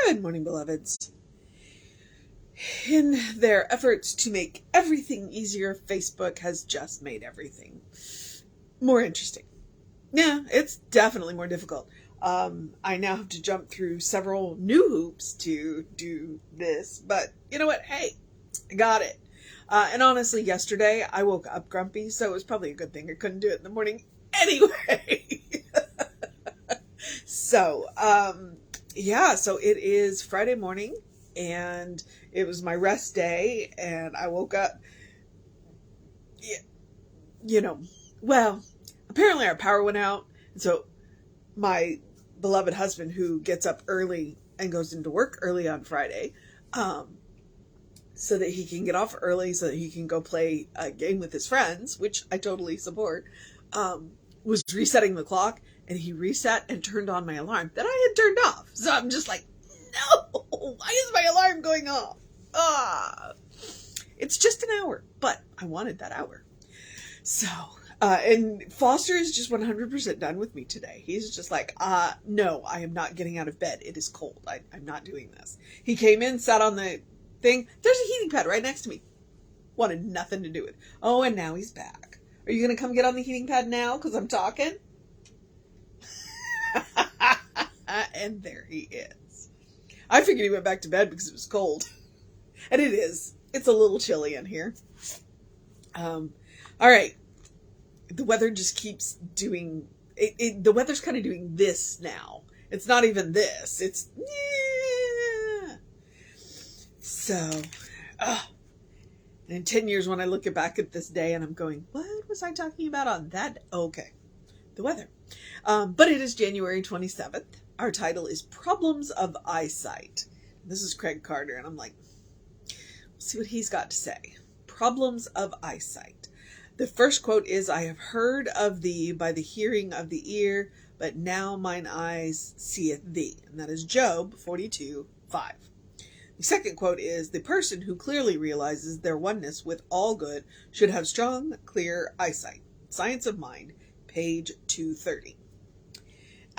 Good morning, beloveds. In their efforts to make everything easier, Facebook has just made everything more interesting. Yeah, it's definitely more difficult. I now have to jump through several new hoops to do this, but you know what? Hey, I got it. And honestly, yesterday I woke up grumpy, so it was probably a good thing I couldn't do it in the morning anyway. So it is Friday morning, and it was my rest day, and I woke up, you know, well, apparently our power went out, and so my beloved husband, who gets up early and goes into work early on Friday, so that he can get off early so that he can go play a game with his friends, which I totally support, was resetting the clock, and he reset and turned on my alarm that I had turned off. So I'm just like, no, why is my alarm going off? It's just an hour, but I wanted that hour. So, and Foster is just 100% done with me today. He's just like, no, I am not getting out of bed. It is cold. I'm not doing this. He came in, sat on the thing. There's a heating pad right next to me. Wanted nothing to do with it. Oh, and now he's back. Are you going to come get on the heating pad now because I'm talking? And there he is. I figured he went back to bed because it was cold. And it is. It's a little chilly in here. All right. The weather just keeps doing... the weather's kind of doing this now. It's not even this. It's... So... in 10 years when I look back at this day and I'm going, what was I talking about on that? Okay. The weather. But it is January 27th. Our title is Problems of Eyesight. This is Craig Carter, and I'm like, let's see what he's got to say. Problems of eyesight. The first quote is, I have heard of thee by the hearing of the ear, but now mine eyes seeth thee. And that is Job 42:5. The second quote is, the person who clearly realizes their oneness with all good should have strong, clear eyesight. Science of Mind, page 230.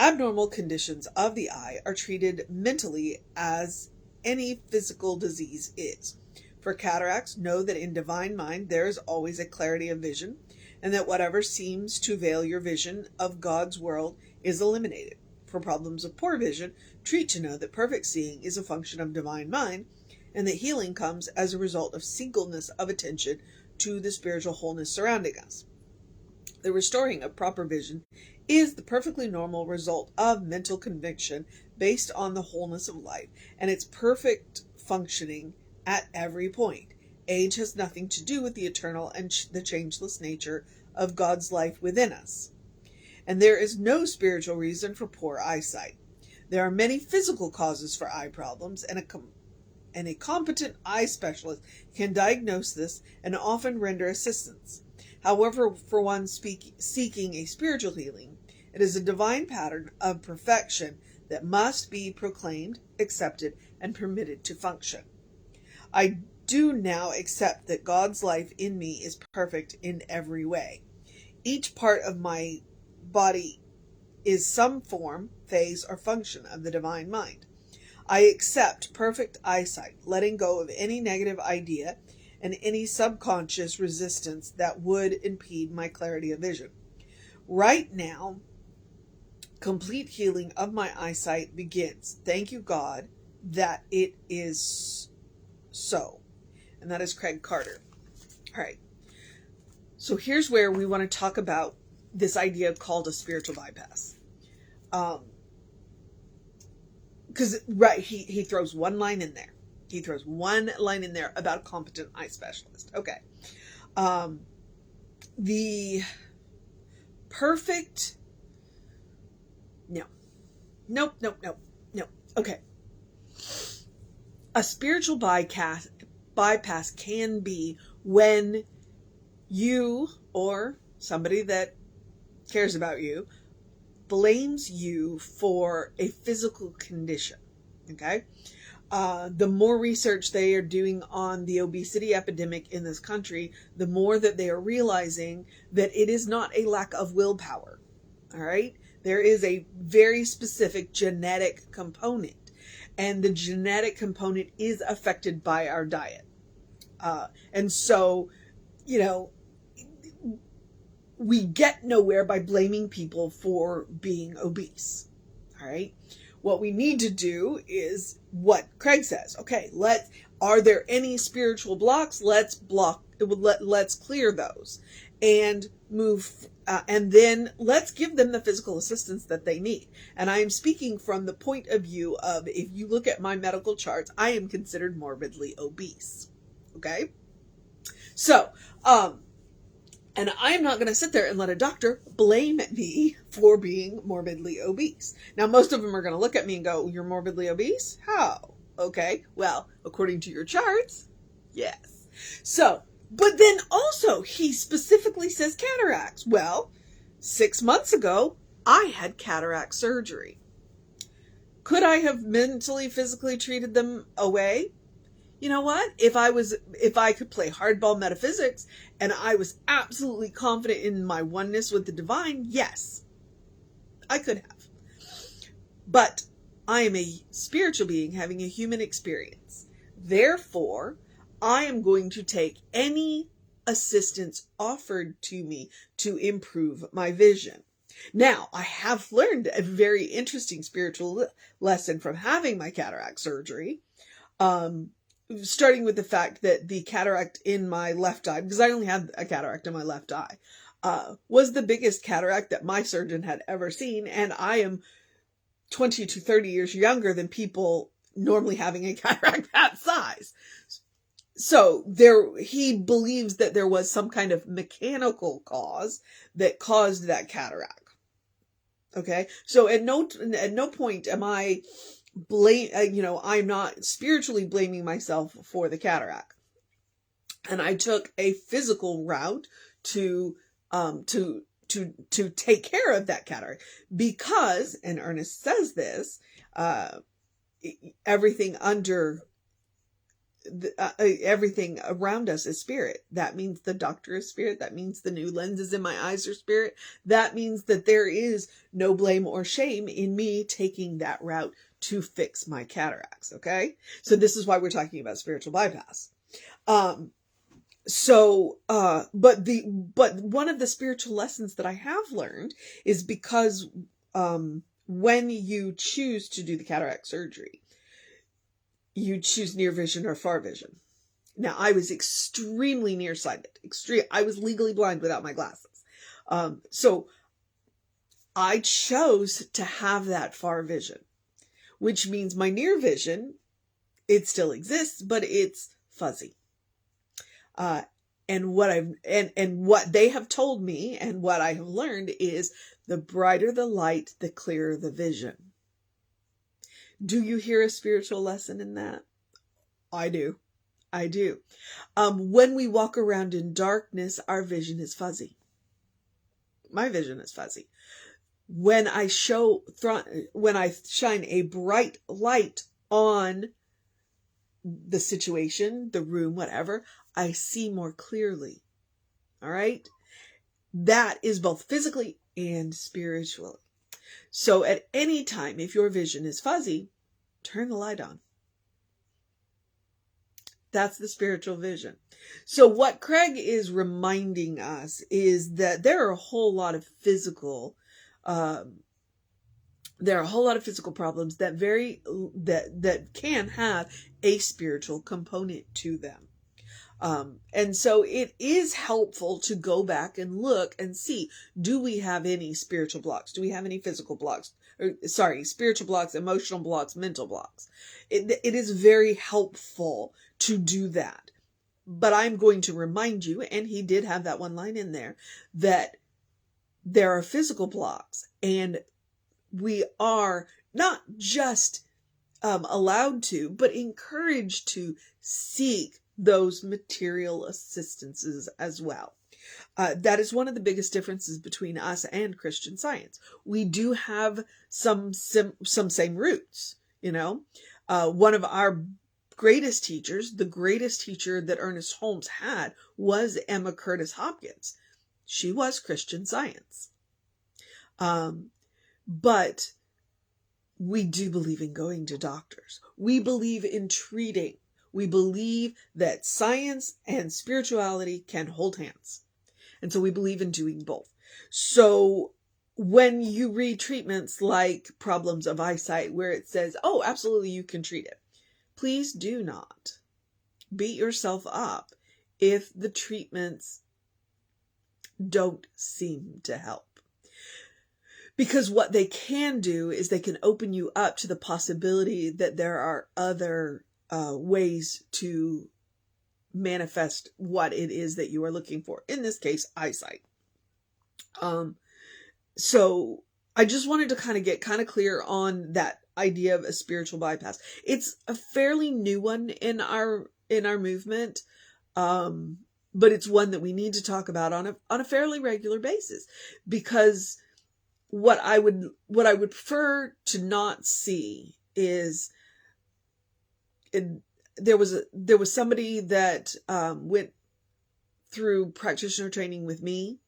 Abnormal conditions of the eye are treated mentally as any physical disease is. For cataracts, know that in divine mind there is always a clarity of vision, and that whatever seems to veil your vision of God's world is eliminated. For problems of poor vision, treat to know that perfect seeing is a function of divine mind, and that healing comes as a result of singleness of attention to the spiritual wholeness surrounding us. The restoring of proper vision is the perfectly normal result of mental conviction based on the wholeness of life and its perfect functioning at every point. Age has nothing to do with the eternal and the changeless nature of God's life within us. And there is no spiritual reason for poor eyesight. There are many physical causes for eye problems, and a competent eye specialist can diagnose this and often render assistance. However, for one seeking a spiritual healing, it is a divine pattern of perfection that must be proclaimed, accepted, and permitted to function. I do now accept that God's life in me is perfect in every way. Each part of my body is some form, phase, or function of the divine mind. I accept perfect eyesight, letting go of any negative idea and any subconscious resistance that would impede my clarity of vision. Right now, complete healing of my eyesight begins. Thank you, God, that it is so. And that is Craig Carter. All right. So here's where we want to talk about this idea called a spiritual bypass. Because, right, he throws one line in there. He throws one line in there about a competent eye specialist. Okay. The perfect... No. Nope. Okay. A spiritual bypass can be when you or somebody that cares about you blames you for a physical condition. Okay? The more research they are doing on the obesity epidemic in this country, the more that they are realizing that it is not a lack of willpower. All right? There is a very specific genetic component, and the genetic component is affected by our diet. And so, you know, we get nowhere by blaming people for being obese. All right. What we need to do is what Craig says. Okay, are there any spiritual blocks? Let's clear those and move, and then let's give them the physical assistance that they need. And I am speaking from the point of view of, if you look at my medical charts, I am considered morbidly obese. Okay. So, and I'm not going to sit there and let a doctor blame me for being morbidly obese. Now, most of them are going to look at me and go, "You're morbidly obese? How?" Okay, well, according to your charts, yes. So, but then also, he specifically says cataracts. Well, 6 months ago, I had cataract surgery. Could I have mentally, physically treated them away? You know what? If I could play hardball metaphysics and I was absolutely confident in my oneness with the divine, yes, I could have. But I am a spiritual being having a human experience. Therefore, I am going to take any assistance offered to me to improve my vision. Now, I have learned a very interesting spiritual lesson from having my cataract surgery. Starting with the fact that the cataract in my left eye, because I only had a cataract in my left eye, was the biggest cataract that my surgeon had ever seen. And I am 20 to 30 years younger than people normally having a cataract that size. So he believes that there was some kind of mechanical cause that caused that cataract. Okay. So at no point am I I'm not spiritually blaming myself for the cataract. And I took a physical route to take care of that cataract because, and Ernest says this, everything everything around us is spirit. That means the doctor is spirit. That means the new lenses in my eyes are spirit. That means that there is no blame or shame in me taking that route to fix my cataracts. Okay. So this is why we're talking about spiritual bypass. But one of the spiritual lessons that I have learned is because, when you choose to do the cataract surgery, you choose near vision or far vision. Now, I was extremely nearsighted. I was legally blind without my glasses. So I chose to have that far vision, which means my near vision, it still exists, but it's fuzzy. And what they have told me and what I have learned is the brighter the light, the clearer the vision. Do you hear a spiritual lesson in that? I do. When we walk around in darkness, our vision is fuzzy. My vision is fuzzy. When I shine a bright light on the situation, the room, whatever, I see more clearly. All right? That is both physically and spiritually. So at any time, if your vision is fuzzy, turn the light on. That's the spiritual vision. So what Craig is reminding us is that there are a whole lot of physical problems that can have a spiritual component to them. And so it is helpful to go back and look and see, do we have any spiritual blocks? Do we have any physical blocks? Spiritual blocks, emotional blocks, mental blocks. It is very helpful to do that. But I'm going to remind you, and he did have that one line in there, that there are physical blocks, and we are not just allowed to, but encouraged to seek those material assistances as well. That is one of the biggest differences between us and Christian Science. We do have some same roots, one of our greatest teachers, the greatest teacher that Ernest Holmes had, was Emma Curtis Hopkins. She was Christian Science. But we do believe in going to doctors. We believe in treating. We believe that science and spirituality can hold hands. And so we believe in doing both. So when you read treatments like problems of eyesight, where it says, oh, absolutely, you can treat it, please do not beat yourself up if the treatments don't seem to help. Because what they can do is they can open you up to the possibility that there are other ways to manifest what it is that you are looking for. In this case, eyesight. So I just wanted to get clear on that idea of a spiritual bypass. It's a fairly new one in our movement. But it's one that we need to talk about on a fairly regular basis, because what I would prefer to not see is there was somebody that went through practitioner training with me,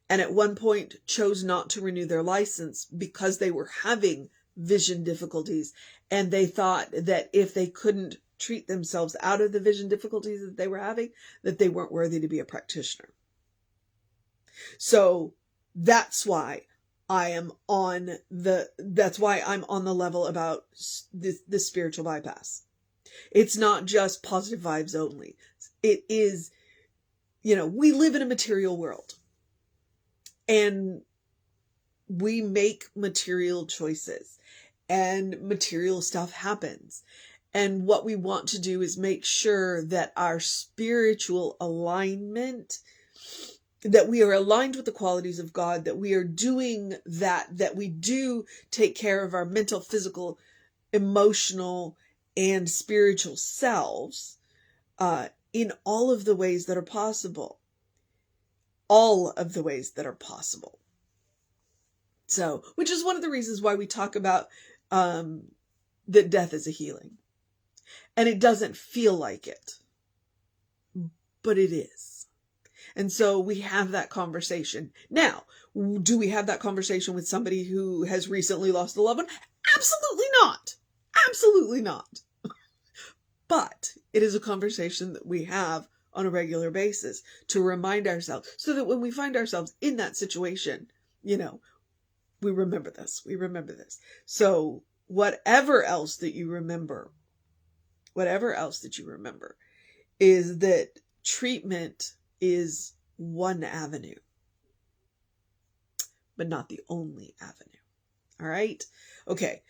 and at one point chose not to renew their license because they were having vision difficulties, and they thought that if they couldn't treat themselves out of the vision difficulties that they were having, that they weren't worthy to be a practitioner. So that's why I'm on the level about the spiritual bypass. It's not just positive vibes only. It is, we live in a material world, and we make material choices, and material stuff happens. And what we want to do is make sure that our spiritual alignment, that we are aligned with the qualities of God, that we are doing that we do take care of our mental, physical, emotional, and spiritual selves in all of the ways that are possible. All of the ways that are possible. So, which is one of the reasons why we talk about that death is a healing. And it doesn't feel like it, but it is. And so we have that conversation. Now, do we have that conversation with somebody who has recently lost a loved one? Absolutely not. Absolutely not. But it is a conversation that we have on a regular basis to remind ourselves, so that when we find ourselves in that situation, we remember this. We remember this. So whatever else that you remember is that treatment is one avenue, but not the only avenue. All right. Okay.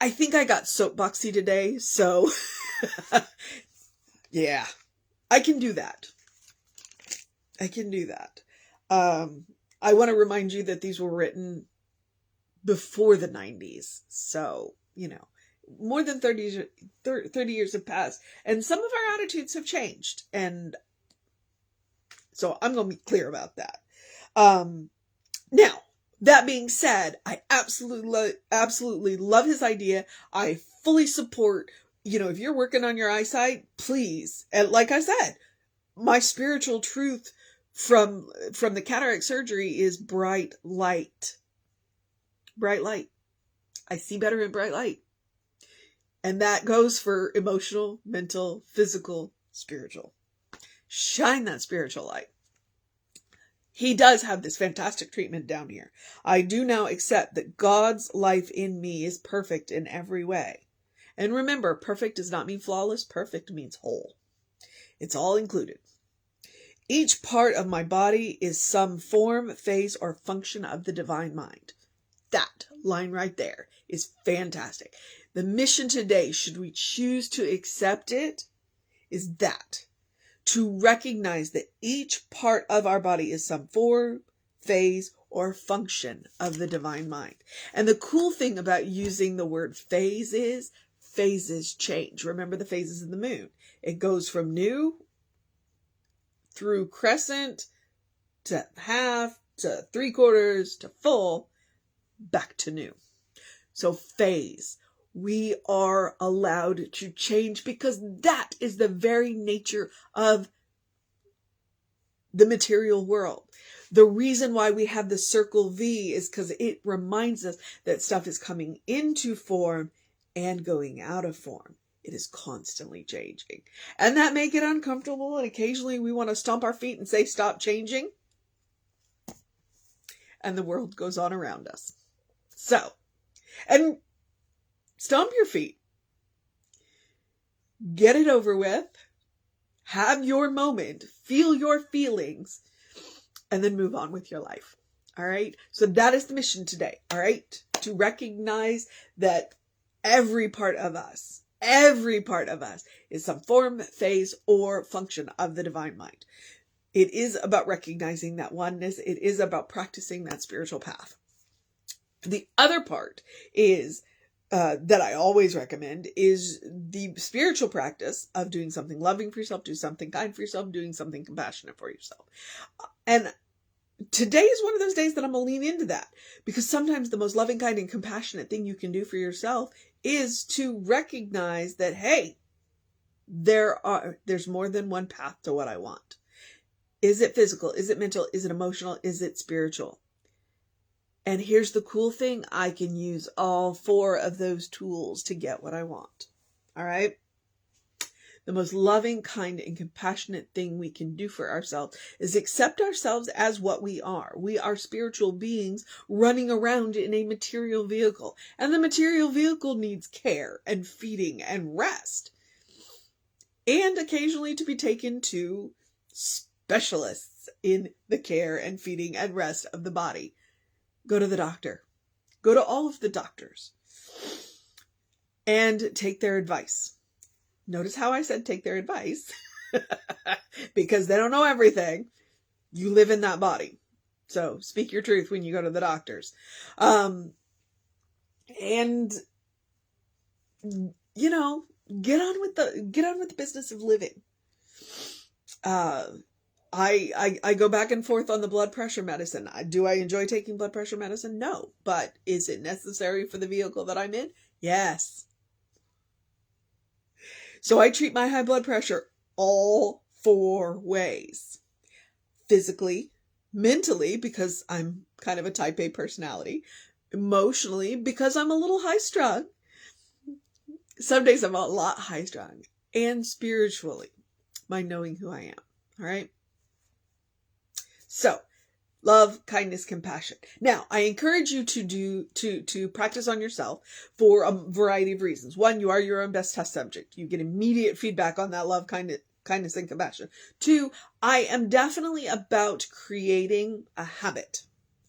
I think I got soapboxy today. So yeah, I can do that. I want to remind you that these were written before the 90s. So, more than 30 years have passed, and some of our attitudes have changed. And so I'm going to be clear about that. Now, that being said, I absolutely love his idea. I fully support, if you're working on your eyesight, please. And like I said, my spiritual truth from the cataract surgery is bright light. Bright light. I see better in bright light. And that goes for emotional, mental, physical, spiritual. Shine that spiritual light. He does have this fantastic treatment down here. I do now accept that God's life in me is perfect in every way. And remember, perfect does not mean flawless. Perfect means whole. It's all included. Each part of my body is some form, phase, or function of the divine mind. That line right there is fantastic. The mission today, should we choose to accept it, is that. To recognize that each part of our body is some form, phase, or function of the divine mind. And the cool thing about using the word phase is, phases change. Remember the phases of the moon. It goes from new through crescent to half to 3/4 to full, back to new. So phase. We are allowed to change because that is the very nature of the material world. The reason why we have the circle V is because it reminds us that stuff is coming into form and going out of form. It is constantly changing. And that may get uncomfortable, and occasionally we want to stomp our feet and say, stop changing. And the world goes on around us. So, and stomp your feet. Get it over with. Have your moment. Feel your feelings. And then move on with your life. All right? So that is the mission today. All right? To recognize that every part of us is some form, phase, or function of the divine mind. It is about recognizing that oneness. It is about practicing that spiritual path. The other part is that I always recommend is the spiritual practice of doing something loving for yourself, doing something kind for yourself, doing something compassionate for yourself. And today is one of those days that I'm going to lean into that, because sometimes the most loving, kind, and compassionate thing you can do for yourself is to recognize that, hey, there's more than one path to what I want. Is it physical? Is it mental? Is it emotional? Is it spiritual? And here's the cool thing. I can use all 4 of those tools to get what I want. All right. The most loving, kind, and compassionate thing we can do for ourselves is accept ourselves as what we are. We are spiritual beings running around in a material vehicle. And the material vehicle needs care and feeding and rest. And occasionally to be taken to specialists in the care and feeding and rest of the body. Go to the doctor. Go to all of the doctors. And take their advice. Notice how I said take their advice. Because they don't know everything. You live in that body. So speak your truth when you go to the doctors. And, you know, get on with the business of living. I go back and forth on the blood pressure medicine. Do I enjoy taking blood pressure medicine? No. But is it necessary for the vehicle that I'm in? Yes. So I treat my high blood pressure all 4 ways. Physically, mentally, because I'm kind of a type A personality. Emotionally, because I'm a little high strung. Some days I'm a lot high strung. And spiritually, by knowing who I am. All right. So, love, kindness, compassion. Now, I encourage you to practice on yourself for a variety of reasons. 1, you are your own best test subject. You get immediate feedback on that love, kindness, and compassion. 2, I am definitely about creating a habit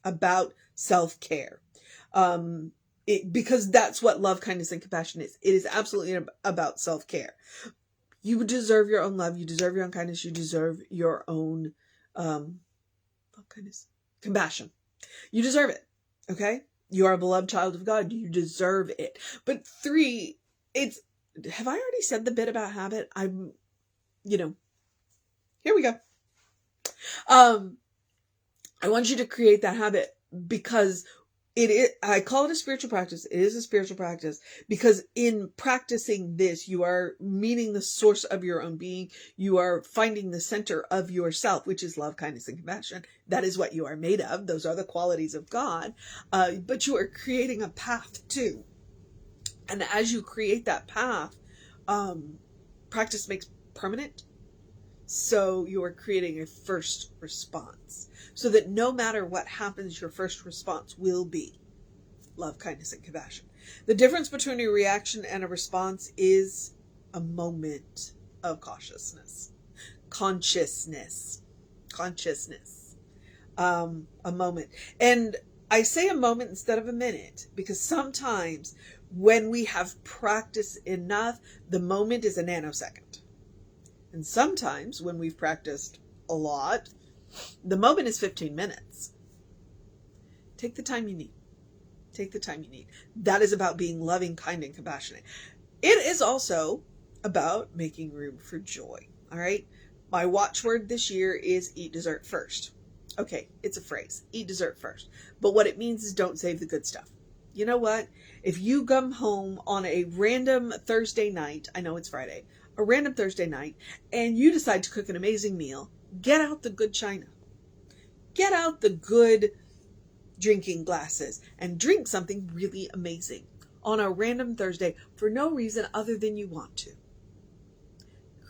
about self-care. Because that's what love, kindness, and compassion is. It is absolutely about self-care. You deserve your own love. You deserve your own kindness. You deserve your own kindness, compassion. You deserve it. Okay? You are a beloved child of God. You deserve it. But 3, have I already said the bit about habit? Here we go. I want you to create that habit because I call it a spiritual practice. It is a spiritual practice because in practicing this, you are meeting the source of your own being. You are finding the center of yourself, which is love, kindness, and compassion. That is what you are made of. Those are the qualities of God. But you are creating a path too. And as you create that path, practice makes permanent. So you are creating a first response so that no matter what happens, your first response will be love, kindness, and compassion. The difference between a reaction and a response is a moment of consciousness, a moment. And I say a moment instead of a minute because sometimes when we have practiced enough, the moment is a nanosecond. And sometimes when we've practiced a lot, the moment is 15 minutes. Take the time you need. Take the time you need. That is about being loving, kind, and compassionate. It is also about making room for joy. All right. My watchword this year is eat dessert first. Okay. It's a phrase. Eat dessert first. But what it means is don't save the good stuff. You know what? If you come home on a random Thursday night, I know it's Friday, a random Thursday night, and you decide to cook an amazing meal, get out the good china. Get out the good drinking glasses and drink something really amazing on a random Thursday for no reason other than you want to.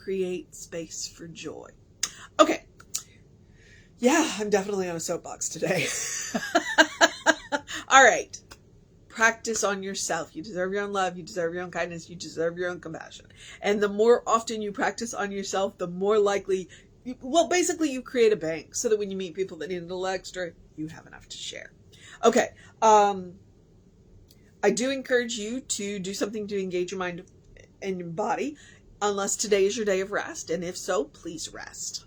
Create space for joy. Okay. Yeah, I'm definitely on a soapbox today. All right. Practice on yourself. You deserve your own love. You deserve your own kindness. You deserve your own compassion. And the more often you practice on yourself, the more likely, basically you create a bank so that when you meet people that need a little extra, you have enough to share. Okay. I do encourage you to do something to engage your mind and your body, unless today is your day of rest. And if so, please rest.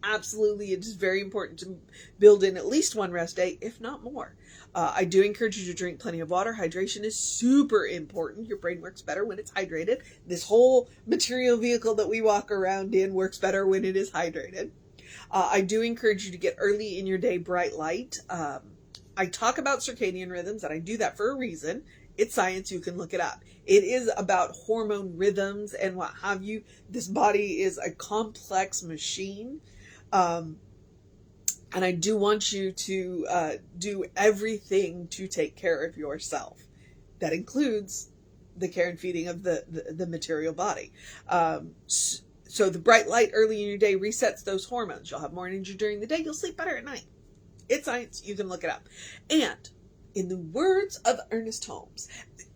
Absolutely, it is very important to build in at least one rest day, if not more. I do encourage you to drink plenty of water. Hydration is super important. Your brain works better when it's hydrated. This whole material vehicle that we walk around in works better when it is hydrated. I do encourage you to get early in your day bright light. I talk about circadian rhythms, and I do that for a reason. It's science. You can look it up. It is about hormone rhythms and what have you. This body is a complex machine. And I do want you to do everything to take care of yourself. That includes the care and feeding of the material body. So the bright light early in your day resets those hormones. You'll have more energy during the day. You'll sleep better at night. It's science. You can look it up. And in the words of Ernest Holmes,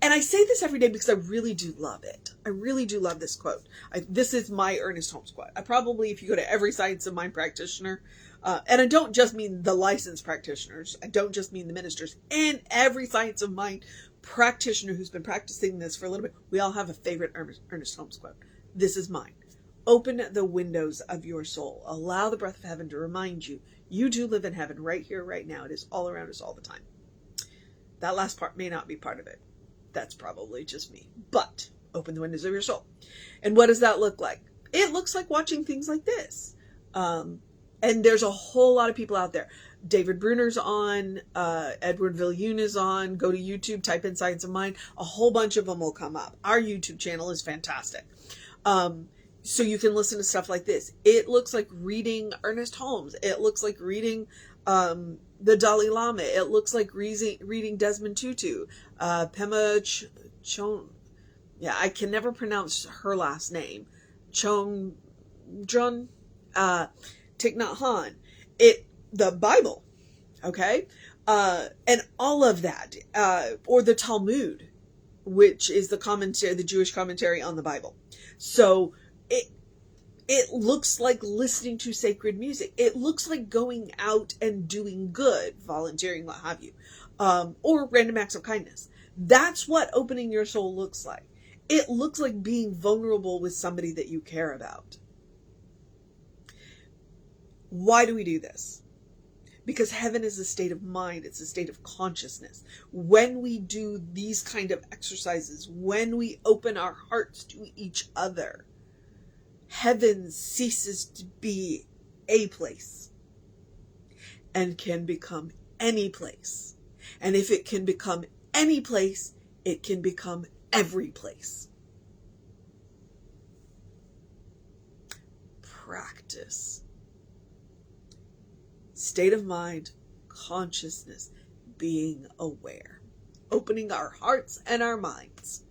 and I say this every day because I really do love it. I really do love this quote. This is my Ernest Holmes quote. I probably, if you go to every Science of Mind practitioner, and I don't just mean the licensed practitioners, I don't just mean the ministers, and every Science of Mind practitioner who's been practicing this for a little bit, we all have a favorite Ernest Holmes quote. This is mine. Open the windows of your soul. Allow the breath of heaven to remind you, you do live in heaven right here, right now. It is all around us all the time. That last part may not be part of it. That's probably just me. But open the windows of your soul. And what does that look like? It looks like watching things like this. And there's a whole lot of people out there. David Bruner's on, Edward Viljoen is on. Go to YouTube, type in Science of Mind. A whole bunch of them will come up. Our YouTube channel is fantastic. So you can listen to stuff like this. It looks like reading Ernest Holmes. It looks like reading the Dalai Lama. It looks like reading Desmond Tutu. Pema Chon. Yeah, I can never pronounce her last name. Chon Thich Nhat Hanh. The Bible. Okay? And all of that. Or the Talmud, which is the Jewish commentary on the Bible. So it looks like listening to sacred music. It looks like going out and doing good, volunteering, what have you, or random acts of kindness. That's what opening your soul looks like. It looks like being vulnerable with somebody that you care about. Why do we do this? Because heaven is a state of mind. It's a state of consciousness. When we do these kind of exercises, when we open our hearts to each other, heaven ceases to be a place and can become any place. And if it can become any place, it can become every place. Practice. State of mind, consciousness, being aware. Opening our hearts and our minds.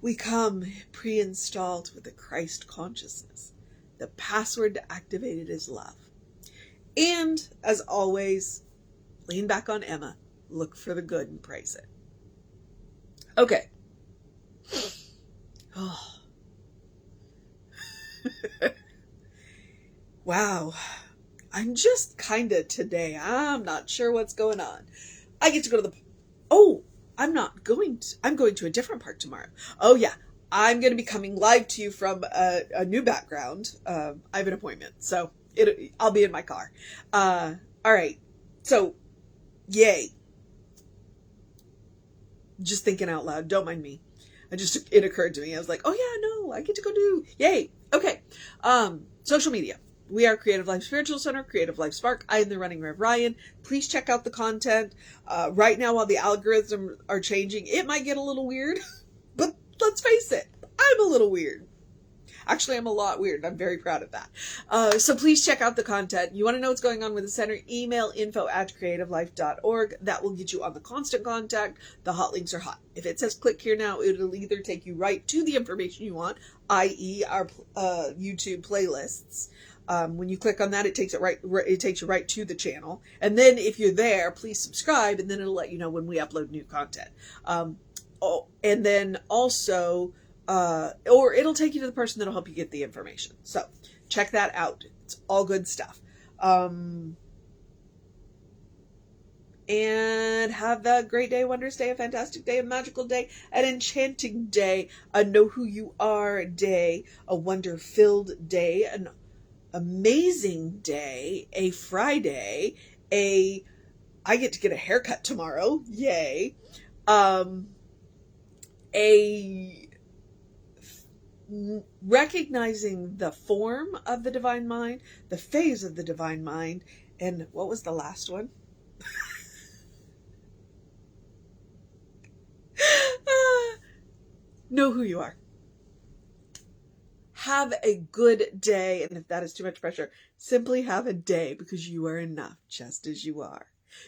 We come pre-installed with the Christ consciousness. The password to activate it is love. And, as always, lean back on Emma, look for the good and praise it. Okay. Oh. Wow. I'm just kind of today. I'm not sure what's going on. I get to go to I'm going to a different park tomorrow. Oh yeah. I'm going to be coming live to you from a new background. I have an appointment, so I'll be in my car. All right. So, yay. Just thinking out loud. Don't mind me. It occurred to me. I was like, oh yeah, no, I get to go do, yay. Okay. Social media. We are Creative Life Spiritual Center, Creative Life Spark. I am the Running Rev Ryan. Please check out the content. Right now, while the algorithms are changing, it might get a little weird, but let's face it, I'm a little weird. Actually, I'm a lot weird. I'm very proud of that. So please check out the content. You want to know what's going on with the center? Email info@creativelife.org. That will get you on the constant contact. The hot links are hot. If it says click here now, it'll either take you right to the information you want, i.e. our YouTube playlists. When you click on that, it takes you right to the channel. And then if you're there, please subscribe, and then it'll let you know when we upload new content. And then also, or it'll take you to the person that'll help you get the information. So check that out. It's all good stuff. And have a great day, wondrous day, a fantastic day, a magical day, an enchanting day, a know who you are day, a wonder-filled day, an amazing day, a Friday, I get to get a haircut tomorrow, yay, recognizing the form of the divine mind, the phase of the divine mind, and what was the last one? Know who you are. Have a good day, and if that is too much pressure, simply have a day, because you are enough just as you are.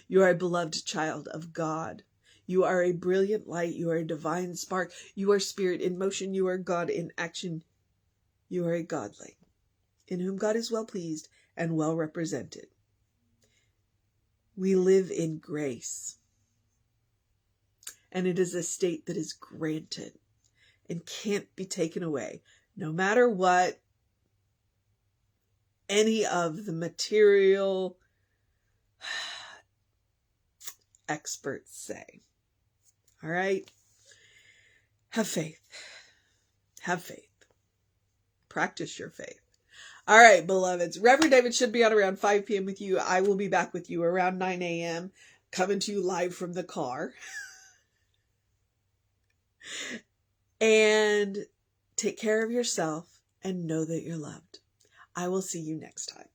You are a beloved child of God. You are a brilliant light. You are a divine spark. You are spirit in motion. You are God in action. You are a godling, in whom God is well pleased and well represented. We live in grace, and it is a state that is granted and can't be taken away, no matter what any of the material experts say. All right? Have faith. Have faith. Practice your faith. All right, beloveds. Reverend David should be on around 5 p.m. with you. I will be back with you around 9 a.m. coming to you live from the car. And take care of yourself and know that you're loved. I will see you next time.